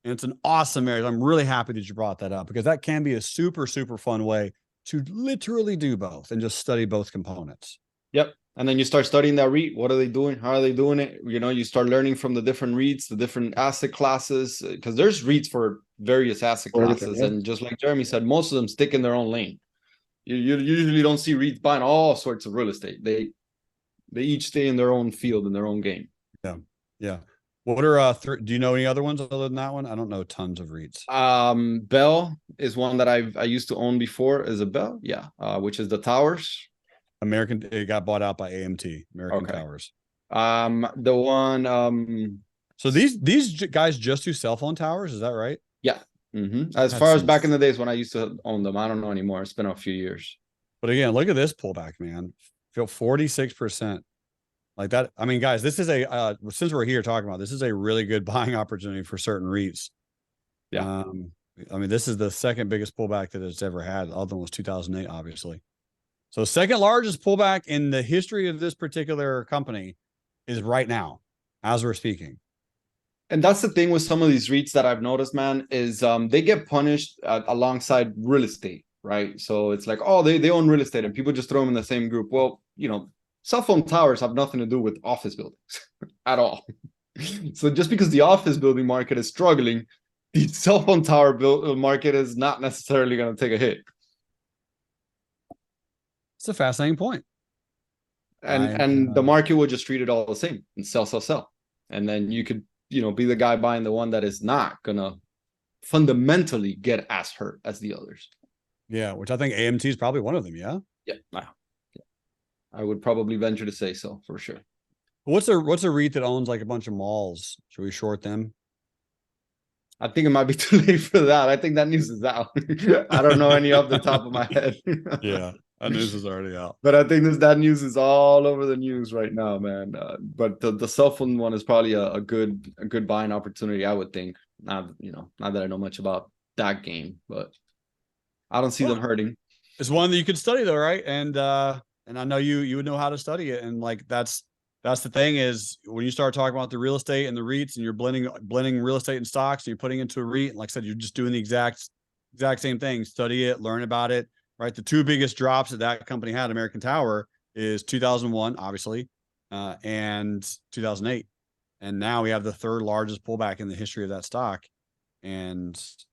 S3: And it's an awesome marriage. I'm really happy that you brought that up because that can be a super, super fun way to literally do both and just study both components.
S1: Yep. And then you start studying that REIT. What are they doing? How are they doing it? You start learning from the different REITs, the different asset classes, because there's REITs for various asset classes. And just like Jeremy said, most of them stick in their own lane. You usually don't see REITs buying all sorts of real estate. They each stay in their own field, in their own game.
S3: Yeah. Yeah. What are do you know any other ones other than that one? I don't know tons of REITs.
S1: Bell is one that I used to own before. Is it Bell? Yeah. Which is the towers.
S3: It got bought out by AMT, American Towers.
S1: The one
S3: so these guys just do cell phone towers, is that right?
S1: Yeah. As far as back in the days when I used to own them. I don't know anymore. It's been a few years.
S3: But again, look at this pullback, man. Feel 46%. Like that. I mean, guys, this is since we're here talking about this is a really good buying opportunity for certain REITs.
S1: Yeah.
S3: I mean, this is the second biggest pullback that it's ever had. The other one was 2008, obviously. So second largest pullback in the history of this particular company is right now, as we're speaking.
S1: And that's the thing with some of these REITs that I've noticed, man, is they get punished alongside real estate, right? So it's like, oh, they own real estate and people just throw them in the same group. Well, cell phone towers have nothing to do with office buildings at all. So just because the office building market is struggling, the cell phone tower market is not necessarily going to take a hit.
S3: It's a fascinating point.
S1: And the market will just treat it all the same and sell. And then you could, be the guy buying the one that is not going to fundamentally get as hurt as the others.
S3: Yeah, which I think AMT is probably one of them, yeah?
S1: Yeah. I would probably venture to say so, for sure.
S3: What's a REIT that owns like a bunch of malls? Should we short them?
S1: I think it might be too late for that. I think that news is out. I don't know any off the top of my head.
S3: Yeah, that news is already out.
S1: But I think that news is all over the news right now, man. But the cell phone one is probably a good buying opportunity, I would think. Not that I know much about that game, but I don't see them hurting.
S3: It's one that you could study though, right? And I know you would know how to study it. And like that's the thing is when you start talking about the real estate and the REITs and you're blending real estate and stocks and you're putting into a REIT, and like I said, you're just doing the exact same thing. Study it, learn about it, right? The two biggest drops that company had, American Tower, is 2001, obviously, and 2008. And now we have the third largest pullback in the history of that stock. And it's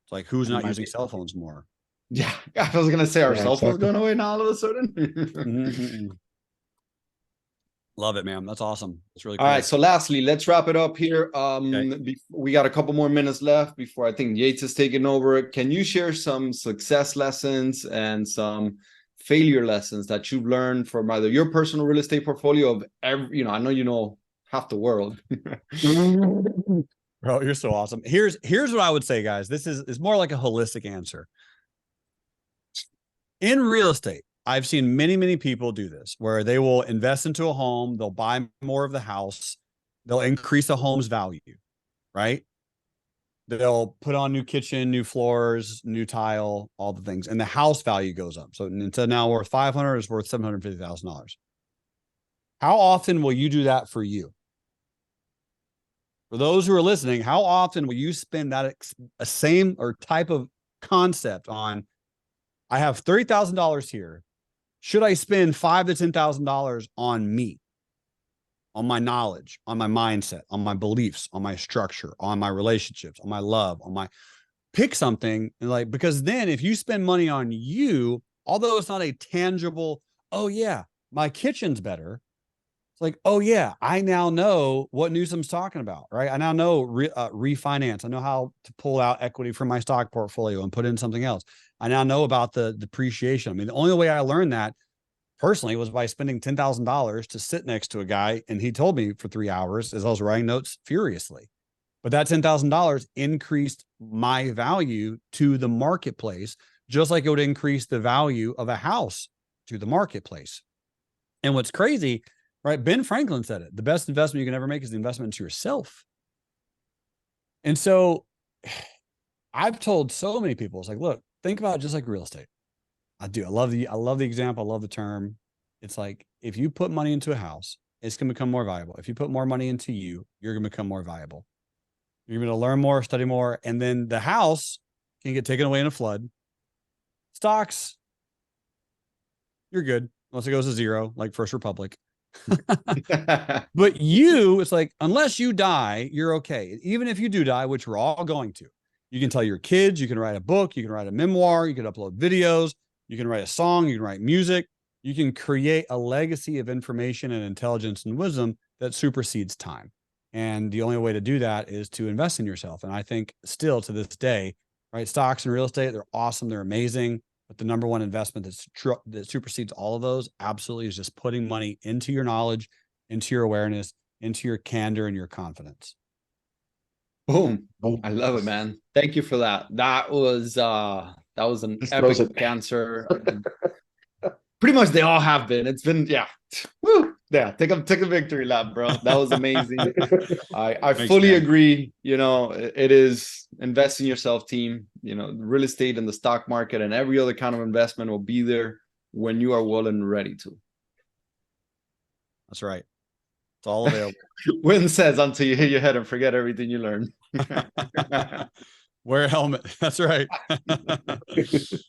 S3: like, who's not using cell phones more?
S1: Yeah, I was gonna say our cell phones going away now all of a sudden.
S3: Love it, man. That's awesome. It's really cool.
S1: All right. So lastly, let's wrap it up here. We got a couple more minutes left before I think Yates is taking over. Can you share some success lessons and some failure lessons that you've learned from either your personal real estate portfolio of every, I know half the world,
S3: Bro, you're so awesome. Here's what I would say, guys. This is more like a holistic answer. In real estate, I've seen many people do this where they will invest into a home, they'll buy more of the house, they'll increase the home's value, right? They'll put on new kitchen, new floors, new tile, all the things, and the house value goes up. So instead now worth 500 is worth $750,000. How often will you do that for you? For those who are listening, how often will you spend that same or type of concept on, I have $30,000 here. Should I spend $5,000 to $10,000 on me, on my knowledge, on my mindset, on my beliefs, on my structure, on my relationships, on my love, on my pick something? And like, because then if you spend money on you, although it's not a tangible, oh yeah, my kitchen's better. It's like, oh yeah, I now know what Newsome's talking about, right? I now know refinance. I know how to pull out equity from my stock portfolio and put in something else. I now know about the depreciation. I mean, the only way I learned that personally was by spending $10,000 to sit next to a guy. And he told me for 3 hours as I was writing notes furiously. But that $10,000 increased my value to the marketplace, just like it would increase the value of a house to the marketplace. And what's crazy, right? Ben Franklin said it. The best investment you can ever make is the investment into yourself. And so I've told so many people, it's like, look, think about it just like real estate. I do. I love the example. I love the term. It's like, if you put money into a house, it's going to become more valuable. If you put more money into you, you're going to become more valuable. You're going to learn more, study more. And then the house can get taken away in a flood. Stocks, you're good. Unless it goes to zero, like First Republic. But you, it's like, unless you die, you're okay. Even if you do die, which we're all going to, you can tell your kids, you can write a book, you can write a memoir, you can upload videos, you can write a song, you can write music, you can create a legacy of information and intelligence and wisdom that supersedes time. And the only way to do that is to invest in yourself. And I think still to this day, right, stocks and real estate, they're awesome, they're amazing. But the number one investment that supersedes all of those absolutely is just putting money into your knowledge, into your awareness, into your candor and your confidence.
S1: Boom. I love it, man. Thank you for that. That was an epic answer. Pretty much they all have been. It's been, yeah. Woo. Yeah, take a victory lap, bro. That was amazing. I fully agree. You know, it is invest in yourself, team. You know, real estate and the stock market and every other kind of investment will be there when you are well and ready to.
S3: That's right. It's all available.
S1: Win says until you hit your head and forget everything you learned.
S3: Wear a helmet. That's right.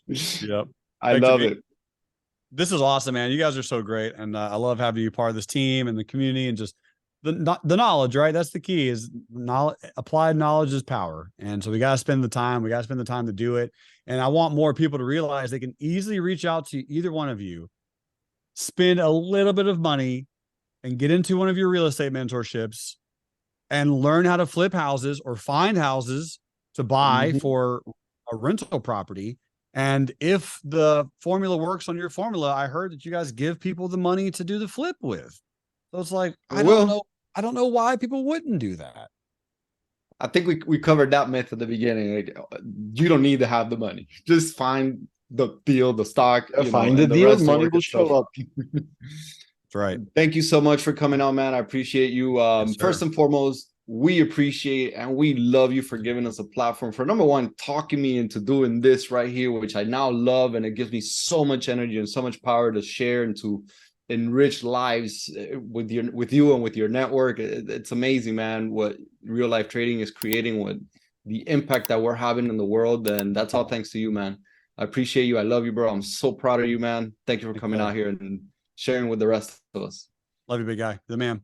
S3: Yep.
S1: I love it.
S3: This is awesome, man. You guys are so great. And I love having you part of this team and the community and just the knowledge, right? That's the key is knowledge. Applied knowledge is power. And so we got to spend the time. We got to spend the time to do it. And I want more people to realize they can easily reach out to either one of you, spend a little bit of money and get into one of your real estate mentorships and learn how to flip houses or find houses to buy for a rental property. And if the formula works on your formula, I heard that you guys give people the money to do the flip with. So it's like, I don't know why people wouldn't do that.
S1: I think we covered that myth at the beginning. Like, you don't need to have the money. Just find the deal, the stock.
S2: Find the deal, money will show up.
S3: That's right.
S1: Thank you so much for coming on, man. I appreciate you.
S3: Yes,
S1: first and foremost, we appreciate and we love you for giving us a platform for number one, talking me into doing this right here, which I now love. And it gives me so much energy and so much power to share and to enrich lives with you and with your network. It's amazing, man, what real life trading is creating, what the impact that we're having in the world. And that's all thanks to you, man. I appreciate you. I love you, bro. I'm so proud of you, man. Thank you for coming out here and sharing with the rest of us.
S3: Love you, big guy. The man.